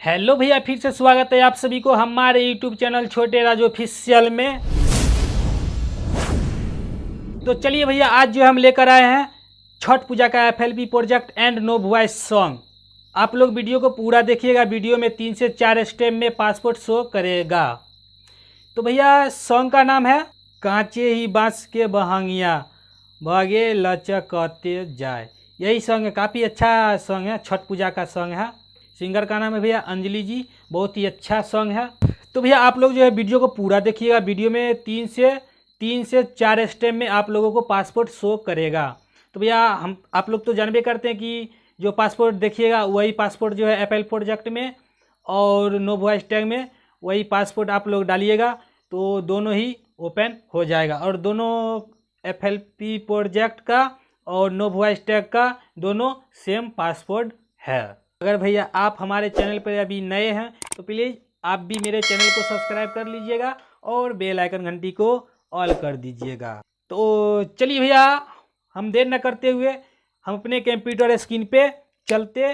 Hello भैया, फिर से स्वागत है आप सभी को हमारे यूट्यूब चैनल छोटे राज ऑफिशियल में। तो चलिए भैया, आज जो हम लेकर आए हैं छठ पूजा का FLP project and no voice song. आप लोग वीडियो को पूरा देखिएगा। वीडियो में 3 से 4 स्टेप में पासपोर्ट शो करेगा। तो भैया सॉन्ग का नाम है कांचे ही बांस के बहंगिया भागे लचकते जाए। यही सॉन्ग है, काफ़ी अच्छा सॉन्ग है, छठ पूजा का सॉन्ग है। सिंगर का नाम है भैया अंजलि जी, बहुत ही अच्छा सॉन्ग है। तो भैया आप लोग जो है वीडियो को पूरा देखिएगा। वीडियो में 3 से 4 स्टेप में आप लोगों को पासपोर्ट शो करेगा। तो भैया आप लोग तो जानबे करते हैं कि जो पासपोर्ट देखिएगा वही पासपोर्ट जो है FL प्रोजेक्ट में और नो वॉइस टैग में वही पासपोर्ट आप लोग डालिएगा तो दोनों ही ओपन हो जाएगा। और दोनों FLP प्रोजेक्ट का और नो वॉइस टैग का दोनों सेम पासपोर्ट है। अगर भैया आप हमारे चैनल पर अभी नए हैं तो प्लीज़ आप भी मेरे चैनल को सब्सक्राइब कर लीजिएगा और बेल आइकन घंटी को ऑल कर दीजिएगा। तो चलिए भैया, हम देर न करते हुए हम अपने कंप्यूटर स्क्रीन पे चलते